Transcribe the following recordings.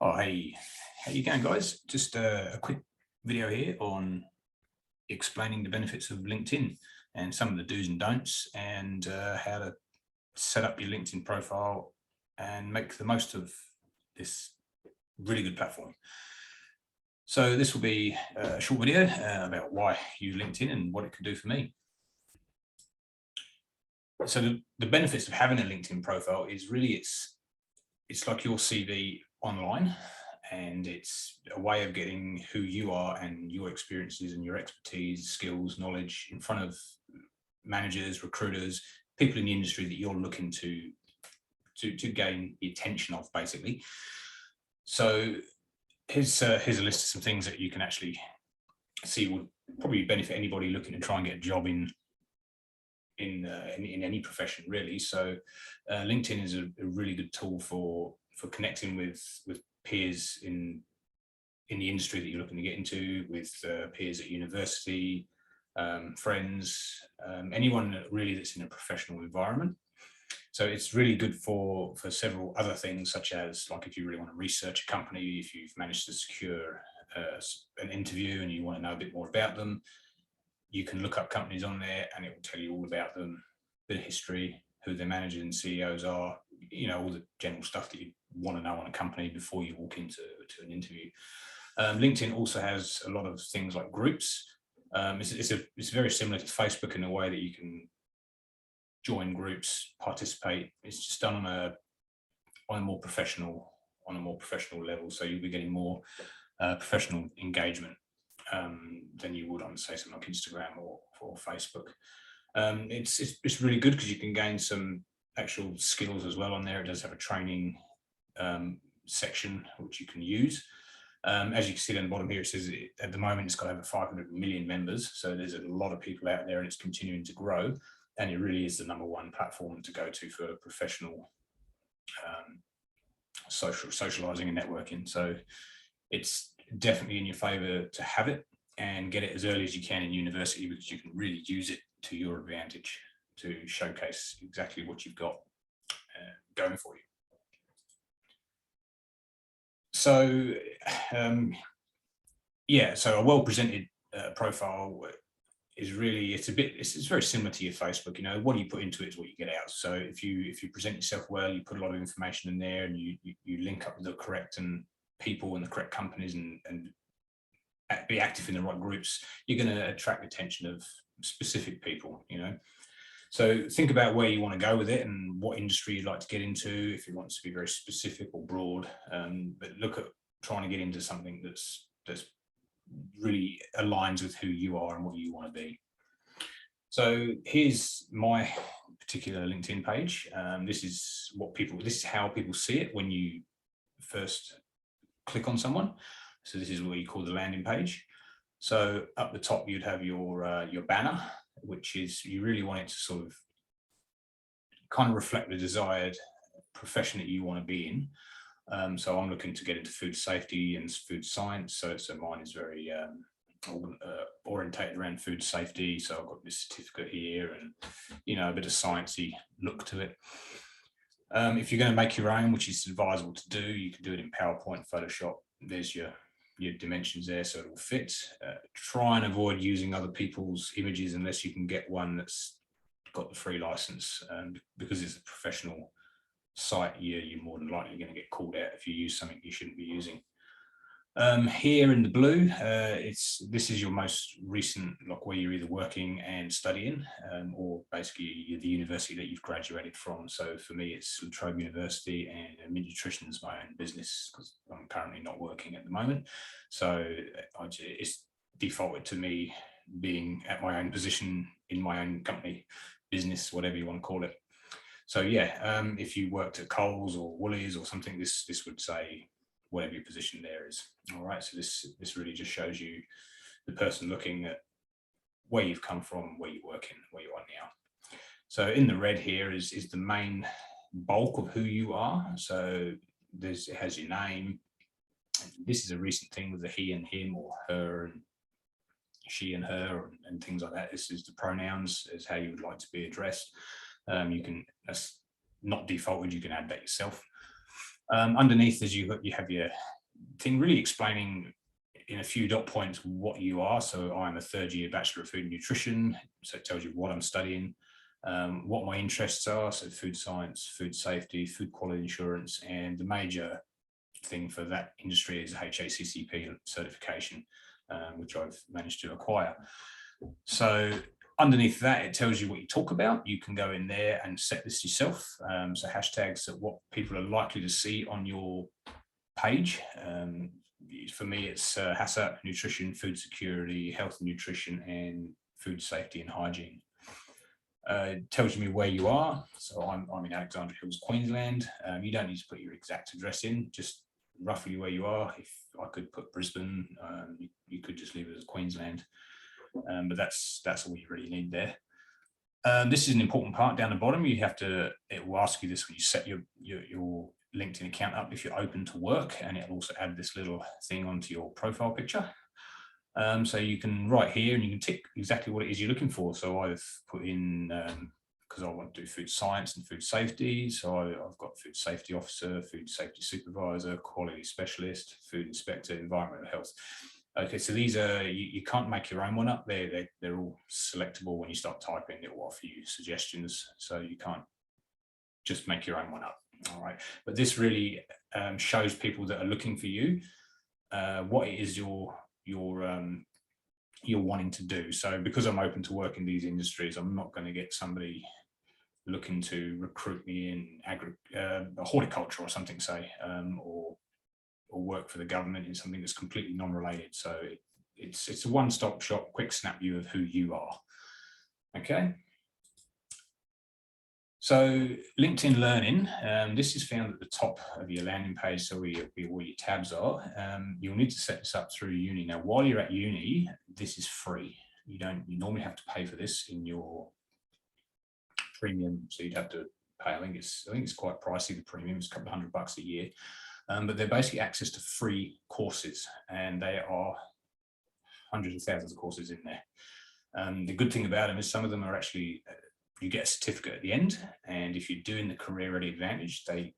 Oh, hey, how you going, guys? Just a quick video here on explaining the benefits of LinkedIn and some of the do's and don'ts, and how to set up your LinkedIn profile and make the most of this really good platform. So this will be a short video about why I use LinkedIn and what it can do for me. So the benefits of having a LinkedIn profile is really it's like your CV online, and it's a way of getting who you are and your experiences and your expertise, skills, knowledge in front of managers, recruiters, people in the industry that you're looking to gain the attention of, basically. So here's a list of some things that you can actually see would probably benefit anybody looking to try and get a job in any profession, really. So LinkedIn is a really good tool for connecting with peers in the industry that you're looking to get into, with peers at university, friends, anyone really that's in a professional environment. So it's really good for several other things, such as, like, if you really want to research a company, if you've managed to secure an interview and you want to know a bit more about them, you can look up companies on there and it will tell you all about them, bit of history, who their managers and CEOs are, all the general stuff that you want to know on a company before you walk into an interview. LinkedIn also has a lot of things like groups. It's very similar to Facebook in a way that you can join groups, participate. It's just done on a more professional level, so you'll be getting more professional engagement than you would on, say, something like Instagram or Facebook. It's really good because you can gain some actual skills as well on there. It does have a training section which you can use. As you can see down the bottom here, it says at the moment it's got over 500 million members, so there's a lot of people out there and it's continuing to grow, and it really is the #1 platform to go to for professional socializing and networking. So it's definitely in your favor to have it and get it as early as you can in university, because you can really use it to your advantage to showcase exactly what you've got going for you. So so a well-presented profile is really, it's very similar to your Facebook. What you put into it is what you get out. So if you present yourself well, you put a lot of information in there, and you link up with the correct people and the correct companies, and be active in the right groups, you're going to attract the attention of specific people. So think about where you want to go with it and what industry you'd like to get into, if you want to be very specific or broad. But look at trying to get into something that's really aligns with who you are and what you want to be. So here's my particular LinkedIn page. This is how people see it when you first click on someone. So this is what you call the landing page. So up the top, you'd have your banner, which is, you really want it to sort of kind of reflect the desired profession that you want to be in. So I'm looking to get into food safety and food science. So mine is very orientated around food safety. So I've got this certificate here, and a bit of sciencey look to it. If you're going to make your own, which is advisable to do, you can do it in PowerPoint, Photoshop. There's your dimensions there, so it'll fit. Try and avoid using other people's images unless you can get one that's got the free license, because it's a professional site. You're more than likely going to get called out if you use something you shouldn't be using. Here in the blue, this is your most recent, like, where you're either working and studying, or basically the university that you've graduated from. So for me, it's La Trobe University, and Nutrition is my own business because I'm currently not working at the moment. So it's defaulted to me being at my own position in my own company, business, whatever you want to call it. So if you worked at Coles or Woolies or something, this would say whatever your position there is. All right, so this really just shows you the person looking at where you've come from, where you're working, where you are now. So in the red here is the main bulk of who you are. So it has your name. This is a recent thing with the he and him, or her and she and her, and things like that. This is the pronouns, is how you would like to be addressed. You can, that's not defaulted, you can add that yourself. Underneath, as you have your thing really explaining in a few dot points what you are. So I'm a third year Bachelor of Food and Nutrition. So it tells you what I'm studying, what my interests are. So food science, food safety, food quality assurance, and the major thing for that industry is HACCP certification, which I've managed to acquire. So underneath that, it tells you what you talk about. You can go in there and set this yourself. So hashtags that what people are likely to see on your page. For me, it's HACCP, nutrition, food security, health and nutrition, and food safety and hygiene. It tells me where you are. So I'm in Alexandra Hills, Queensland. You don't need to put your exact address in, just roughly where you are. If I could put Brisbane, you could just leave it as Queensland. But that's all you really need there. This is an important part down the bottom. It will ask you this when you set your LinkedIn account up, if you're open to work, and it'll also add this little thing onto your profile picture. So you can write here and you can tick exactly what it is you're looking for. So I've put in, because I want to do food science and food safety. So I've got food safety officer, food safety supervisor, quality specialist, food inspector, environmental health. Okay, so these are, you can't make your own one up. They're all selectable. When you start typing, it will offer you suggestions. So you can't just make your own one up. All right, but this really shows people that are looking for you what it is you're wanting to do. So because I'm open to work in these industries, I'm not going to get somebody looking to recruit me in horticulture or something, say, or work for the government in something that's completely non-related. So it's a one-stop shop, quick snap view of who you are. Okay. So LinkedIn Learning, this is found at the top of your landing page, so where your tabs are. You'll need to set this up through uni. Now, while you're at uni, this is free. You normally have to pay for this in your premium, so you'd have to pay. I think it's quite pricey, the premium. It's a couple of $100 a year. But they're basically access to free courses, and they are hundreds of thousands of courses in there. The good thing about them is some of them are actually, you get a certificate at the end, and if you're doing the Career Ready Advantage, they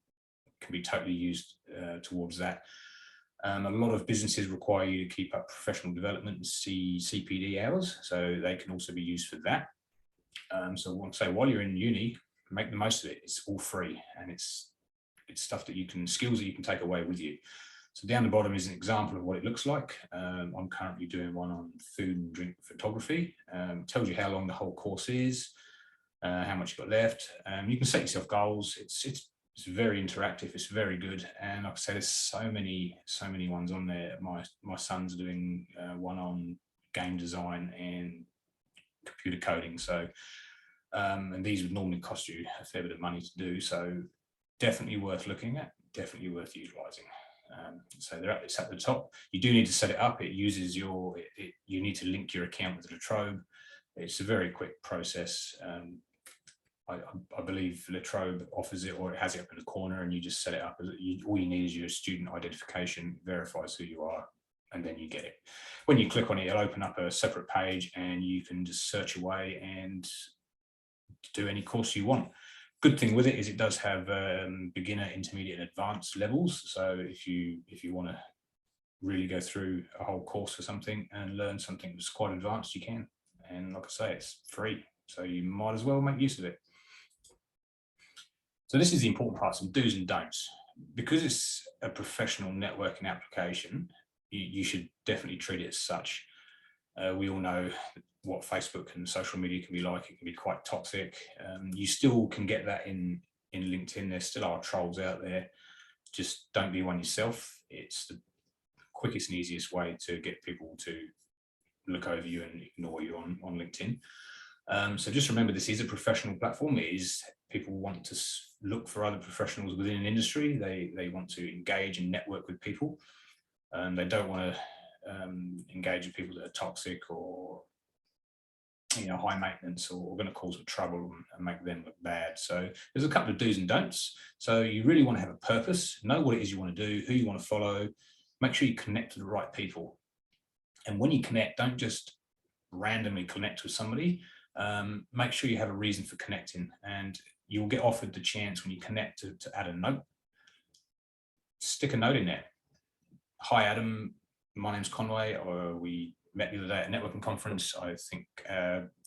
can be totally used towards that. A lot of businesses require you to keep up professional development and CPD hours, so they can also be used for that. So I want to say, while you're in uni, make the most of it. It's all free, and it's stuff that skills that you can take away with you. So down the bottom is an example of what it looks like. I'm currently doing one on food and drink photography. Tells you how long the whole course is, how much you've got left. You can set yourself goals. It's very interactive. It's very good. And like I said, there's so many ones on there. My son's doing one on game design and computer coding. So, and these would normally cost you a fair bit of money to do. So definitely worth looking at, definitely worth utilizing. So it's at the top. You do need to set it up. It uses you need to link your account with Latrobe. It's a very quick process. I believe Latrobe offers it, or it has it up in the corner, and you just set it up. All you need is your student identification, verifies who you are, and then you get it. When you click on it, it'll open up a separate page, and you can just search away and do any course you want. Good thing with it is it does have beginner, intermediate, and advanced levels. So if you want to really go through a whole course for something and learn something that's quite advanced, you can. And like I say, it's free, so you might as well make use of it. So this is the important part, some do's and don'ts. Because it's a professional networking application, you should definitely treat it as such. We all know what Facebook and social media can be like. It can be quite toxic. You still can get that in LinkedIn. There still are trolls out there. Just don't be one yourself. It's the quickest and easiest way to get people to look over you and ignore you on LinkedIn. So just remember, this is a professional platform. People want to look for other professionals within an industry. They want to engage and network with people. They don't want to engage with people that are toxic or high maintenance, or going to cause them trouble and make them look bad. So there's a couple of do's and don'ts. So you really want to have a purpose, know what it is you want to do, who you want to follow, make sure you connect to the right people. And when you connect, don't just randomly connect with somebody. Make sure you have a reason for connecting, and you'll get offered the chance when you connect to add a note. stick a note in there. Hi, Adam. My name's Conway. We met the other day at a networking conference. I think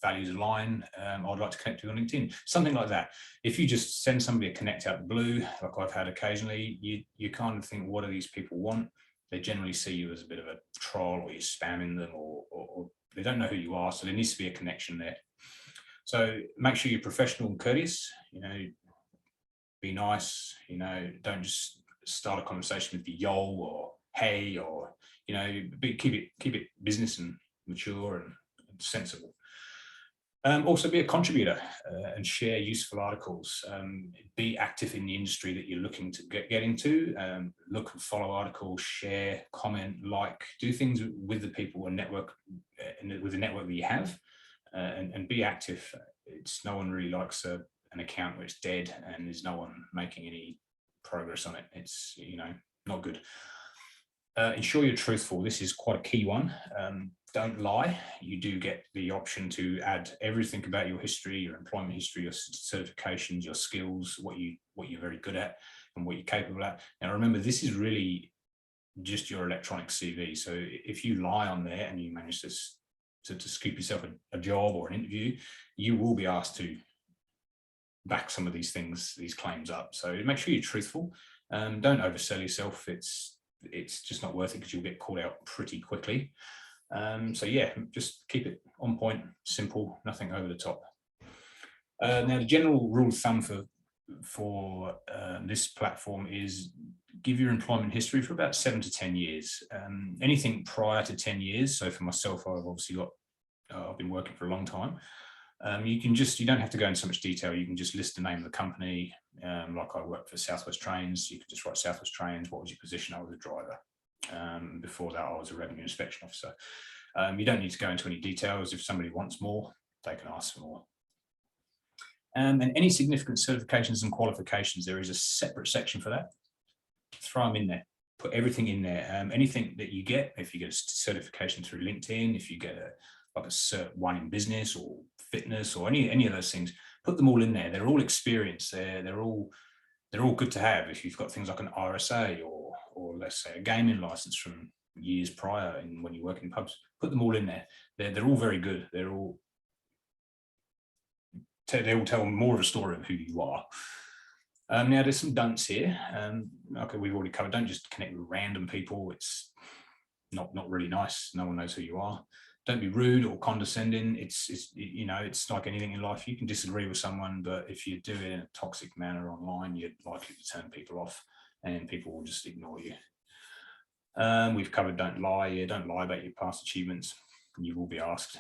values align. I'd like to connect with you on LinkedIn. Something like that. If you just send somebody a connect out the blue, like I've had occasionally, you kind of think, what do these people want? They generally see you as a bit of a troll, or you're spamming them, or they don't know who you are. So there needs to be a connection there. So make sure you're professional and courteous. You know, be nice. You know, don't just start a conversation with the yo or hey, or you know, keep it business and mature and sensible. Also be a contributor and share useful articles. Be active in the industry that you're looking to get into. Look and follow articles, share, comment, like, do things with the people and network, with the network that you have, and be active. No one really likes an account where it's dead and there's no one making any progress on it. It's, you know, not good. Ensure you're truthful. This is quite a key one. Don't lie. You do get the option to add everything about your history, your employment history, your certifications, your skills, what you're very good at and what you're capable at. Now remember, this is really just your electronic CV. So if you lie on there and you manage to scoop yourself a job or an interview, you will be asked to back some of these things, these claims up. So make sure you're truthful. Don't oversell yourself. It's just not worth it, because you'll get called out pretty quickly. So yeah, just keep it on point, simple, nothing over the top. Now the general rule of thumb for this platform is give your employment history for about 7 to 10 years. Anything prior to 10 years. So for myself, I've obviously I've been working for a long time. You don't have to go into so much detail. You can just list the name of the company. Like I worked for Southwest Trains. You could just write Southwest Trains. What was your position? I was a driver. Before that, I was a revenue inspection officer. You don't need to go into any details. If somebody wants more, they can ask for more. And any significant certifications and qualifications, there is a separate section for that. Throw them in there. Put everything in there. Anything that you get, if you get a certification through LinkedIn, if you get like a Cert 1 in business or fitness or any of those things, put them all in there. They're all experience. They're all good to have. If you've got things like an RSA or let's say a gaming license from years prior, and when you work in pubs, put them all in there. They're all very good. They will tell more of a story of who you are. Now there's some don'ts here. Okay, we've already covered. Don't just connect with random people. It's not really nice. No one knows who you are. Don't be rude or condescending. It's you know, it's like anything in life. You can disagree with someone, but if you do it in a toxic manner online, you're likely to turn people off, and people will just ignore you. We've covered don't lie. Yeah, don't lie about your past achievements. You will be asked.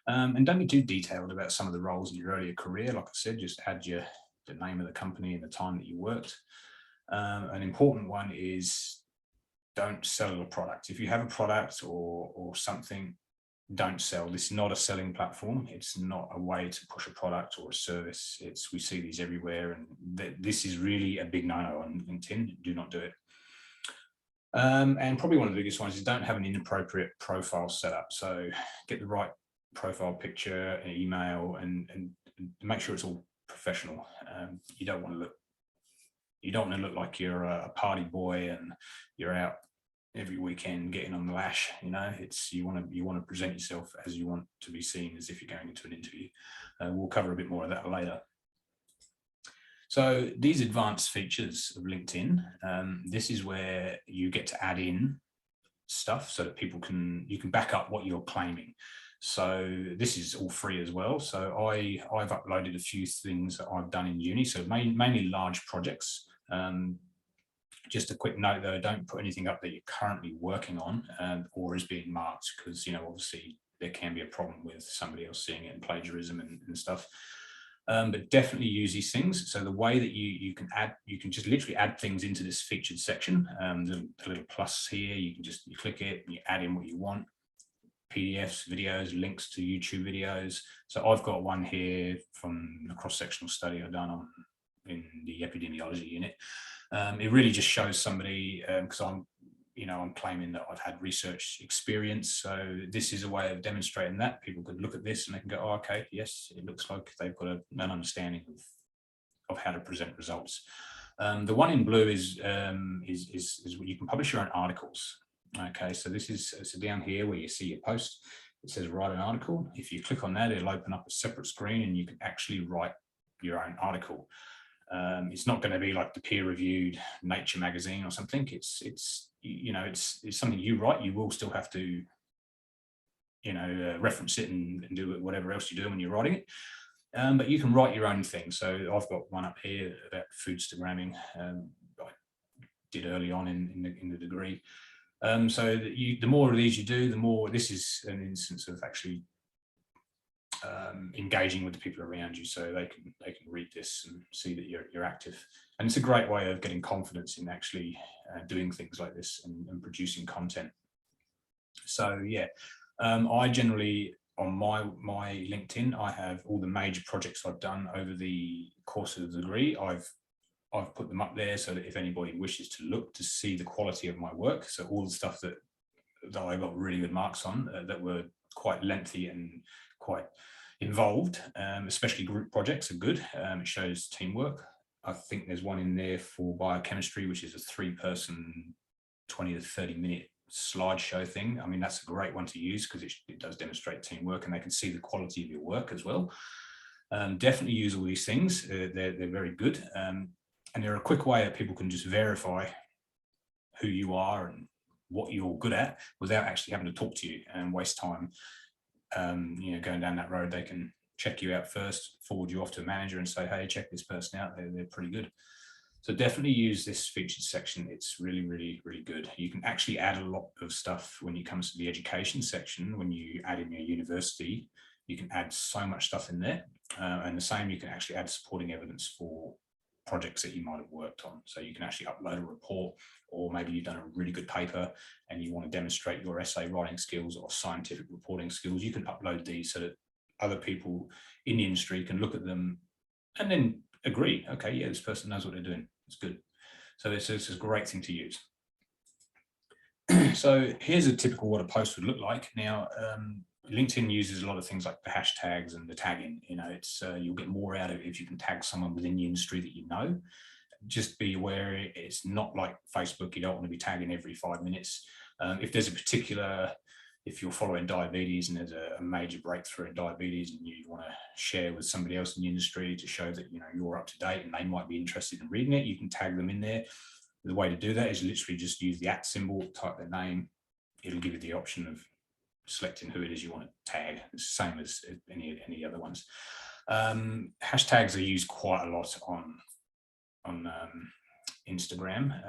And don't be too detailed about some of the roles in your earlier career. Like I said, just add the name of the company and the time that you worked. An important one is don't sell a product. If you have a product or something, don't sell. This is not a selling platform. It's not a way to push a product or a service. We see these everywhere, and this is really a big no-no on LinkedIn. Do not do it. And probably one of the biggest ones is don't have an inappropriate profile set up. So get the right profile picture and email, and make sure it's all professional. You don't want to look like you're a party boy and you're out every weekend getting on the lash. You know, you want to present yourself as you want to be seen, as if you're going into an interview. We'll cover a bit more of that later. So these advanced features of LinkedIn, this is where you get to add in stuff so that you can back up what you're claiming. So this is all free as well. So I've uploaded a few things that I've done in uni. So mainly large projects. Just a quick note though, don't put anything up that you're currently working on or is being marked, because, you know, obviously there can be a problem with somebody else seeing it and plagiarism and stuff. But definitely use these things. So the way that you can just literally add things into this featured section. The little plus here, you click it and you add in what you want. PDFs, videos, links to YouTube videos. So I've got one here from a cross-sectional study I've done in the epidemiology unit. It really just shows somebody, because I'm claiming that I've had research experience. So this is a way of demonstrating that. People could look at this and they can go, oh, okay, yes, it looks like they've got an understanding of how to present results. The one in blue is where you can publish your own articles. Okay, so this is down here where you see your post. It says write an article. If you click on that, it'll open up a separate screen and you can actually write your own article. It's not going to be like the peer-reviewed Nature magazine or something. It's something you write. You will still have to reference it and do whatever else you're doing when you're writing it. But you can write your own thing. So I've got one up here about foodstagramming. I did early on in the degree. So that the more of these you do, the more. This is an instance of actually engaging with the people around you, so they can read this and see that you're active. And it's a great way of getting confidence in actually doing things like this and producing content. So yeah, I generally, on my LinkedIn, I have all the major projects I've done over the course of the degree. I've put them up there so that if anybody wishes to look to see the quality of my work, so all the stuff that I got really good marks on, that were quite lengthy and quite involved, especially group projects are good. It shows teamwork. I think there's one in there for biochemistry, which is a 3-person, 20 to 30 minute slideshow thing. I mean, that's a great one to use because it does demonstrate teamwork and they can see the quality of your work as well. Definitely use all these things. They're very good. And they're a quick way that people can just verify who you are and what you're good at without actually having to talk to you and waste time. Going down that road, they can check you out first, forward you off to a manager and say, hey, check this person out. They're pretty good. So definitely use this featured section. It's really, really, really good. You can actually add a lot of stuff when it comes to the education section. When you add in your university, you can add so much stuff in there. And the same, you can actually add supporting evidence for projects that you might have worked on. So you can actually upload a report, or maybe you've done a really good paper and you want to demonstrate your essay writing skills or scientific reporting skills. You can upload these so that other people in the industry can look at them and then agree, okay, yeah, this person knows what they're doing. It's good. So this is a great thing to use. So here's a typical what a post would look like. Now, LinkedIn uses a lot of things like the hashtags and the tagging. It's you'll get more out of it if you can tag someone within the industry that you know. Just be aware, it's not like Facebook. You don't want to be tagging every 5 minutes. If there's a particular, if you're following diabetes and there's a major breakthrough in diabetes and you want to share with somebody else in the industry to show that you're up to date and they might be interested in reading it, you can tag them in there. The way to do that is literally just use the @ symbol, type their name. It'll give you the option of selecting who it is you want to tag. It's the same as any other ones. Hashtags are used quite a lot on Instagram.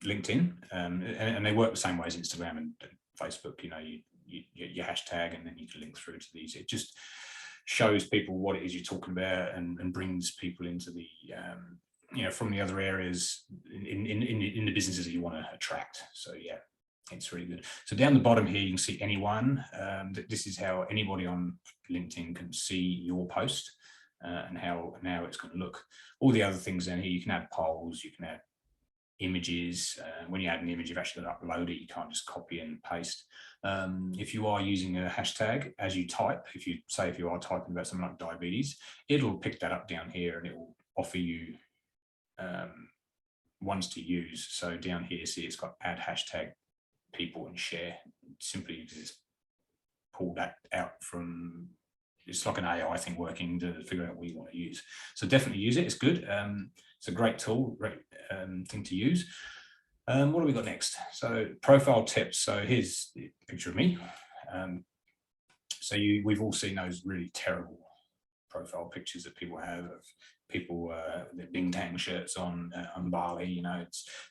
LinkedIn, and they work the same way as Instagram and Facebook. You hashtag and then you can link through to these. It just shows people what it is you're talking about and brings people into the from the other areas in the businesses that you want to attract. So yeah, it's really good. So down the bottom here, you can see anyone. This is how anybody on LinkedIn can see your post and how now it's going to look. All the other things down here, you can add polls, you can add images. When you add an image, you've actually got to upload it. You can't just copy and paste. If you are using a hashtag as you type, if you are typing about something like diabetes, it'll pick that up down here and it will offer you ones to use. So down here, see, it's got add hashtag people and share. Simply just pull that out from, it's like an AI thing working to figure out what you want to use. So definitely use it. It's good. It's a great tool, great thing to use. What do we got next? So profile tips. So here's the picture of me. So we've all seen those really terrible profile pictures that people have of people with Bing Tang shirts on Bali.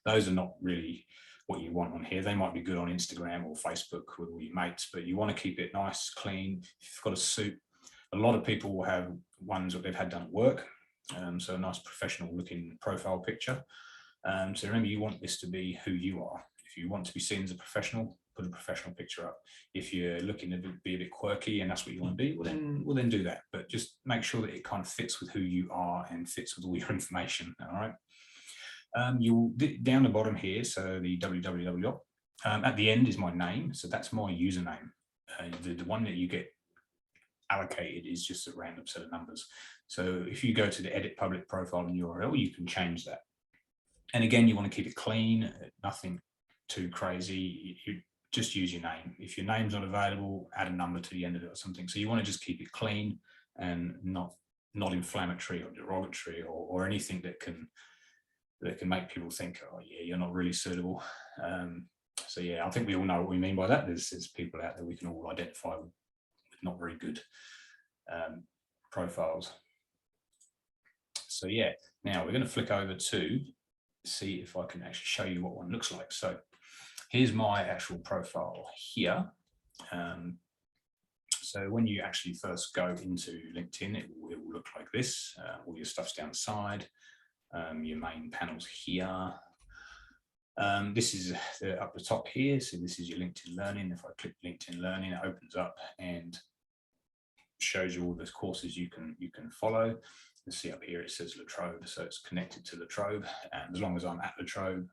Those are not really what you want on here. They might be good on Instagram or Facebook with all your mates, but you want to keep it nice, clean. If you've got a suit, a lot of people will have ones that they've had done at work. So a nice professional looking profile picture. So remember, you want this to be who you are. If you want to be seen as a professional, put a professional picture up. If you're looking to be a bit quirky and that's what you want to be, well then do that. But just make sure that it kind of fits with who you are and fits with all your information. All right. You'll down the bottom here. So the www at the end is my name. So that's my username. The one that you get allocated is just a random set of numbers. So if you go to the edit public profile and URL, you can change that. And again, you want to keep it clean, nothing too crazy. You just use your name. If your name's not available, add a number to the end of it or something. So you want to just keep it clean and not inflammatory or derogatory or anything that can make people think, oh yeah, you're not really suitable. So yeah, I think we all know what we mean by that. There's people out there we can all identify with not very good profiles. So yeah, now we're going to flick over to see if I can actually show you what one looks like. So here's my actual profile here. So when you actually first go into LinkedIn, it will look like this. All your stuff's down the side. Your main panel's here. This is up the top here. So this is your LinkedIn Learning. If I click LinkedIn Learning, it opens up and shows you all the courses you can follow. You see up here it says La Trobe, so it's connected to La Trobe, and as long as I'm at La Trobe,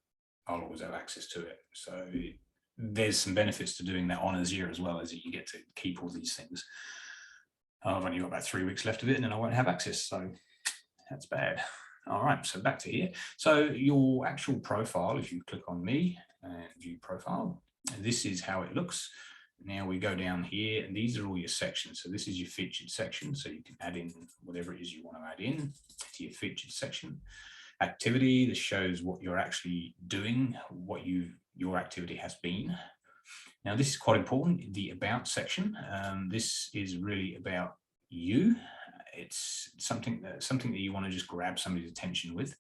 I'll always have access to it. So there's some benefits to doing that honours year as well, as you get to keep all these things. I've only got about 3 weeks left of it, and then I won't have access, so that's bad. All right, so back to here. So your actual profile, if you click on me and view profile, this is how it looks. Now we go down here, and these are all your sections. So this is your featured section. So you can add in whatever it is you want to add in to your featured section. Activity, this shows what you're actually doing, what your activity has been. Now this is quite important, the about section. This is really about you. It's something that you want to just grab somebody's attention with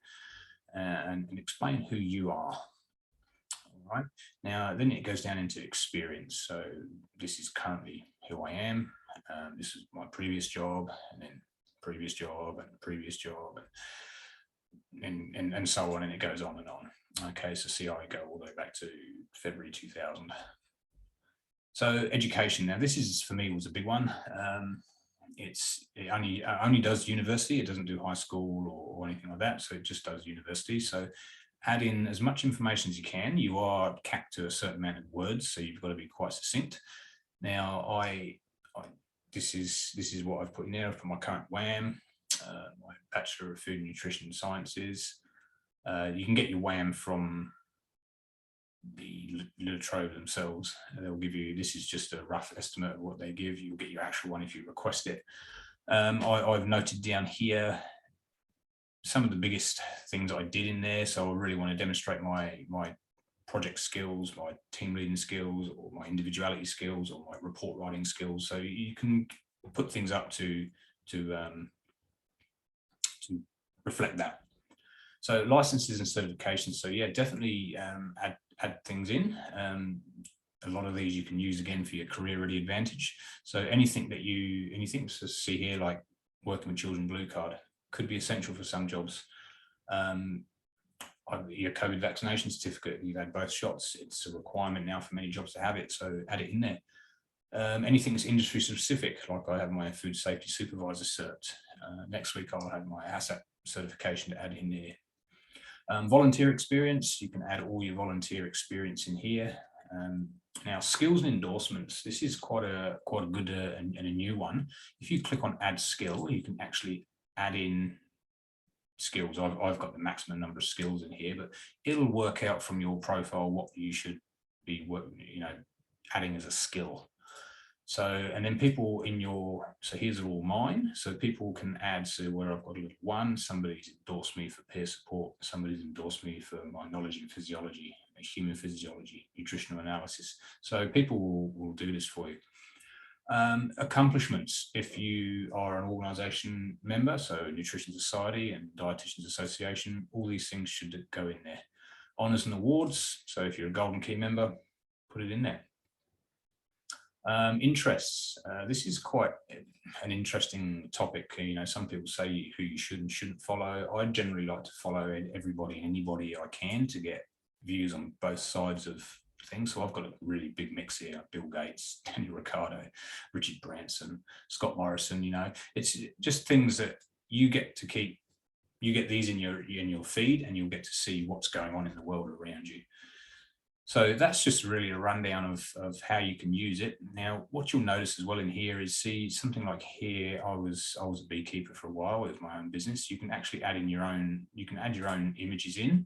and explain who you are. Right now, then it goes down into experience. So this is currently who I am. This is my previous job, and then previous job, and previous job, and so on, and it goes on and on. Okay, so see, I go all the way back to February 2000. So education. Now, this is for me was a big one. It only does university. It doesn't do high school or anything like that. So it just does university. So add in as much information as you can. You are capped to a certain amount of words, so you've got to be quite succinct. Now, this is what I've put in there for my current WAM, my Bachelor of Food and Nutrition Sciences. You can get your WAM from the La Trobe themselves. They'll give you, this is just a rough estimate of what they give. You'll get your actual one if you request it. I've noted down here some of the biggest things I did in there. So I really want to demonstrate my project skills, my team leading skills, or my individuality skills, or my report writing skills. So you can put things up to reflect that. So licenses and certifications. So yeah, definitely add things in. A lot of these you can use again for your career ready advantage. So anything to see here, like working with children blue card, could be essential for some jobs. Your COVID vaccination certificate, you've had both shots. It's a requirement now for many jobs to have it, so add it in there. Anything that's industry specific, like I have my food safety supervisor cert. Next week I'll have my ASAP certification to add in there. Volunteer experience, you can add all your volunteer experience in here. Now, skills and endorsements, this is quite a good and a new one. If you click on add skill, you can actually add in skills. I've got the maximum number of skills in here, but it'll work out from your profile what you should be adding as a skill. So, and then people in so here's all mine. So people can add, so where I've got a little one, somebody's endorsed me for peer support, somebody's endorsed me for my knowledge in physiology, human physiology, nutritional analysis. So people will do this for you. Accomplishments, if you are an organization member, so Nutrition Society and Dietitians Association, all these things should go in there. Honors and awards, so if you're a Golden Key member, put it in there. Interests, this is quite an interesting topic. Some people say who you should and shouldn't follow. I generally like to follow everybody, anybody I can, to get views on both sides of things. So I've got a really big mix here: Bill Gates, Daniel Ricciardo, Richard Branson, Scott Morrison. It's just things that you get to keep. You get these in your feed, and you'll get to see what's going on in the world around you. So that's just really a rundown of how you can use it. Now, what you'll notice as well in here is, see, something like here, I was a beekeeper for a while with my own business. You can actually add in your own, you can add your own images in,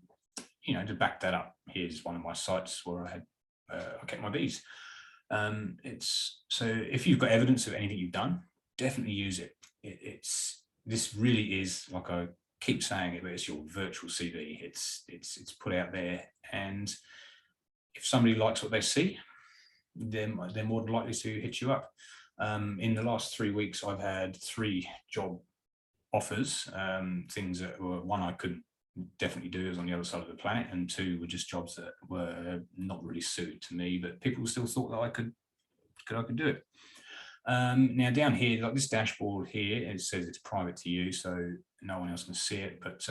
to back that up. Here's one of my sites where I kept my bees. It's so if you've got evidence of anything you've done, definitely use it. It's this really is, like I keep saying it, but it's your virtual CV. It's put out there, and if somebody likes what they see, then they're more than likely to hit you up. In the last 3 weeks, I've had 3 job offers, things that were, one I couldn't definitely do, as on the other side of the planet, and 2 were just jobs that were not really suited to me, but people still thought that I could do it. Now down here, like this dashboard here, it says it's private to you, so no one else can see it, but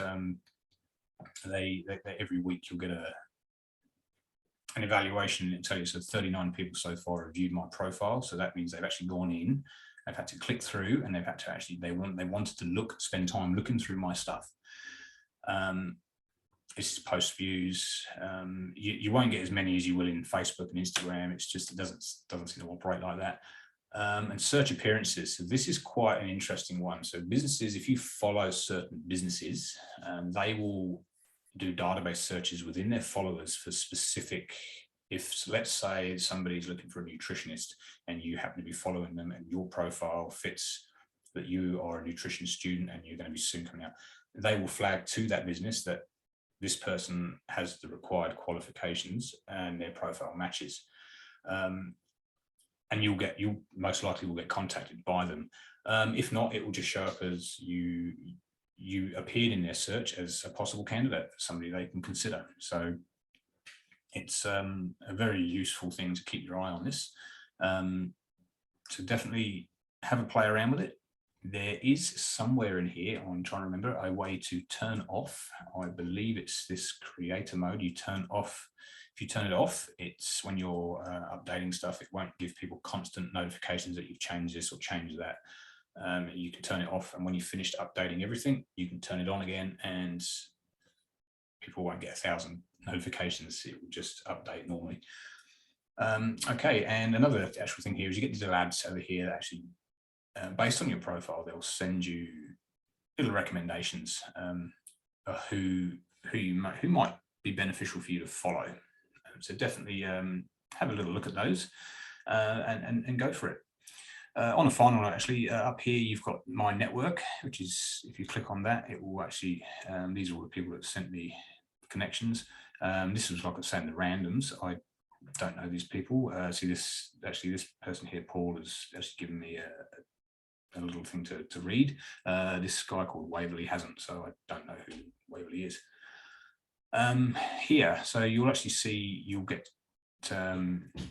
they every week you'll get an evaluation. It tells you, so 39 people so far have viewed my profile, so that means they've actually gone in, they've had to click through, and they've had to actually, they wanted to spend time looking through my stuff. This is post views. You won't get as many as you will in Facebook and Instagram. It's just, it doesn't seem to operate like that. And search appearances. So this is quite an interesting one. So businesses, if you follow certain businesses, they will do database searches within their followers for specific, if let's say somebody's looking for a nutritionist and you happen to be following them and your profile fits that you are a nutrition student and you're going to be soon coming out, they will flag to that business that this person has the required qualifications and their profile matches. And you most likely will get contacted by them. If not, it will just show up as you appeared in their search as a possible candidate for somebody they can consider. So it's a very useful thing to keep your eye on this. So definitely have a play around with it. There is somewhere in here, I'm trying to remember, a way to turn off. I believe it's this creator mode. You turn off. If you turn it off, it's when you're updating stuff, it won't give people constant notifications that you've changed this or changed that. You can turn it off, and when you've finished updating everything, you can turn it on again, and people won't get 1,000 notifications. It will just update normally. Okay, and another actual thing here is you get these little ads over here that actually, based on your profile, they'll send you little recommendations of who might be beneficial for you to follow. So definitely have a little look at those and go for it. On a final note, actually, up here you've got my network, which is, if you click on that, it will actually, these are all the people that sent me connections. This was, like I was saying, the randoms. I don't know these people. See this person here, Paul, has actually given me a little thing to read. This guy called Waverley hasn't, so I don't know who Waverley is. Here, so you'll actually see, you'll get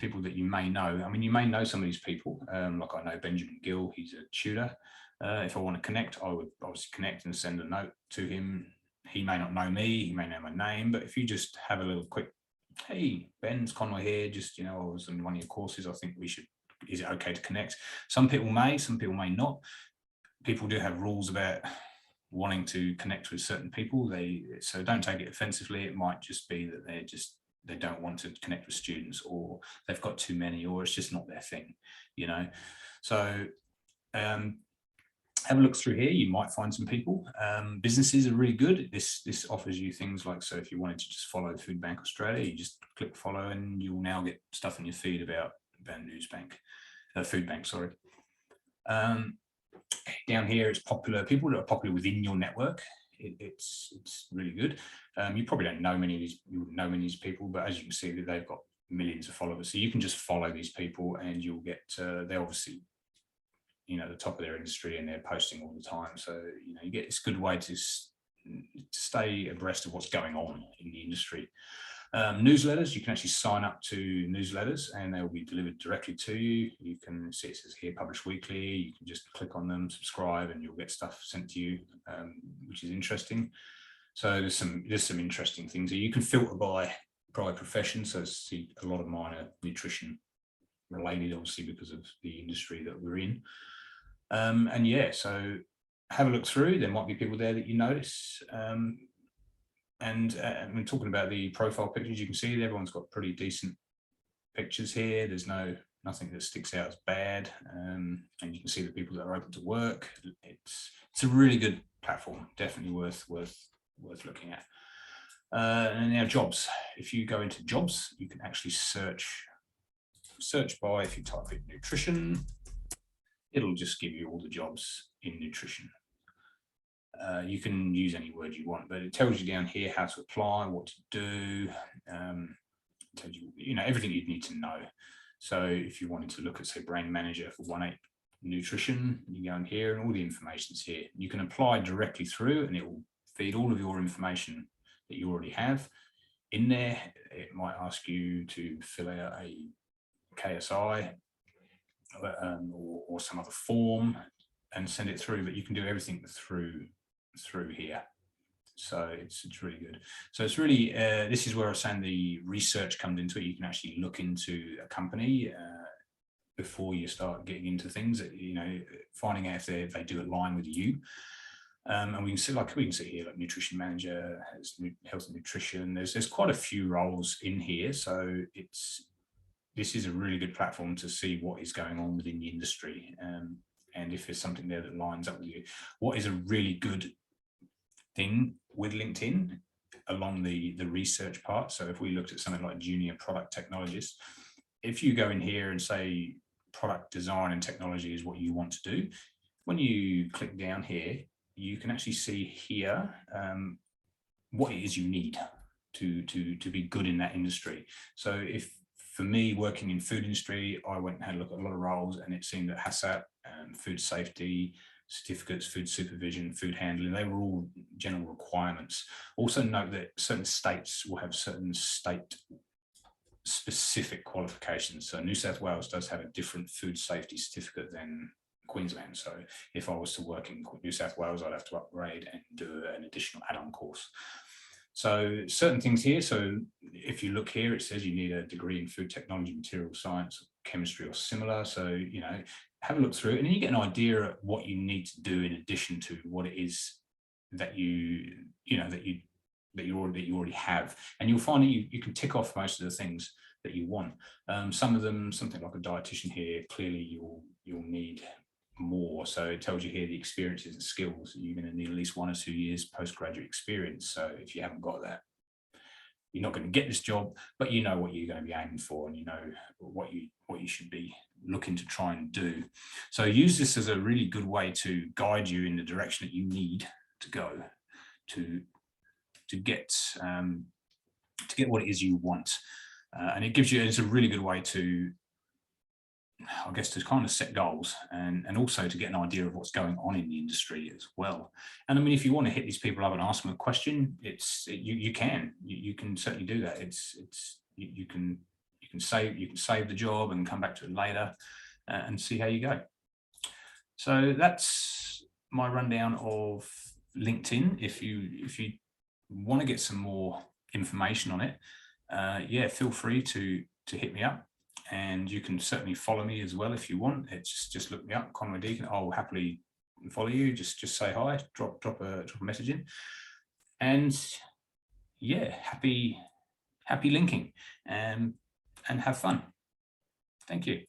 people that you may know. I mean, you may know some of these people. Like I know Benjamin Gill, he's a tutor. If I want to connect, I would obviously connect and send a note to him. He may not know me, he may know my name, but if you just have a little quick, hey, Ben's Conway here, just, I was in one of your courses, I think we should, is it okay to connect? Some people may not. People do have rules about wanting to connect with certain people. So don't take it offensively. It might just be that they don't want to connect with students, or they've got too many, or it's just not their thing, So have a look through here. You might find some people. Businesses are really good. This offers you things like, so if you wanted to just follow Food Bank Australia, you just click follow, and you'll now get stuff in your feed about Food Bank, sorry. Down here, it's popular, people that are popular within your network. It's really good. You probably don't know many of these, you wouldn't know many of these people, but as you can see, that they've got millions of followers. So you can just follow these people, and you'll get, they're obviously, the top of their industry, and they're posting all the time. So, you get, it's a good way to stay abreast of what's going on in the industry. Newsletters, you can actually sign up to newsletters, and they'll be delivered directly to you. You can see it says here publish weekly. You can just click on them, subscribe, and you'll get stuff sent to you, which is interesting. So there's some interesting things here. You can filter by profession. So see, a lot of mine are nutrition related, obviously, because of the industry that we're in. And yeah, so have a look through. There might be people there that you notice. I'm talking about the profile pictures. You can see everyone's got pretty decent pictures here. There's nothing that sticks out as bad, and you can see the people that are open to work. It's a really good platform, definitely worth looking at. And now jobs. If you go into jobs, you can actually search by, if you type in nutrition, it'll just give you all the jobs in nutrition. You can use any word you want, but it tells you down here how to apply, what to do, tells you, everything you'd need to know. So if you wanted to look at, say, brand manager for 1-8 nutrition, you go in here and all the information's here. You can apply directly through and it will feed all of your information that you already have in there. It might ask you to fill out a KSI or some other form and send it through, but you can do everything through here. So it's really good. So it's really, this is where I was saying the research comes into it. You can actually look into a company before you start getting into things, finding out if they do align with you. And we can see here, like nutrition manager, has health and nutrition. There's quite a few roles in here. So this is a really good platform to see what is going on within the industry. And if there's something there that lines up with you. What is a really good thing with LinkedIn along the research part. So if we looked at something like junior product technologist, if you go in here and say product design and technology is what you want to do, when you click down here, you can actually see here what it is you need to be good in that industry. So if, for me, working in food industry, I went and had a look at a lot of roles, and it seemed that HACCP, food safety certificates, food supervision, food handling, they were all general requirements. Also note that certain states will have certain state specific qualifications. So New South Wales does have a different food safety certificate than Queensland. So if I was to work in New South Wales, I'd have to upgrade and do an additional add-on course. So certain things here. So if you look here, it says you need a degree in food technology, material science, chemistry or similar. So, have a look through it, and then you get an idea of what you need to do in addition to what it is that you already have. And you'll find that you can tick off most of the things that you want. Some of them, something like a dietitian here, clearly you'll need more. So it tells you here the experiences and skills. You're going to need at least 1 or 2 years postgraduate experience. So if you haven't got that, you're not going to get this job, but you know what you're going to be aiming for, and you know what you should be looking to try and do. So use this as a really good way to guide you in the direction that you need to go to get what it is you want. And it's a really good way to, I guess, to kind of set goals and also to get an idea of what's going on in the industry as well. And I mean, if you want to hit these people up and ask them a question, you can certainly do that. You can save the job and come back to it later and see how you go. So that's my rundown of LinkedIn. If you want to get some more information on it, feel free to hit me up. And you can certainly follow me as well if you want. It's just look me up, Conway Deacon. I'll happily follow you. Just say hi, drop a message in, and happy linking, and have fun. Thank you.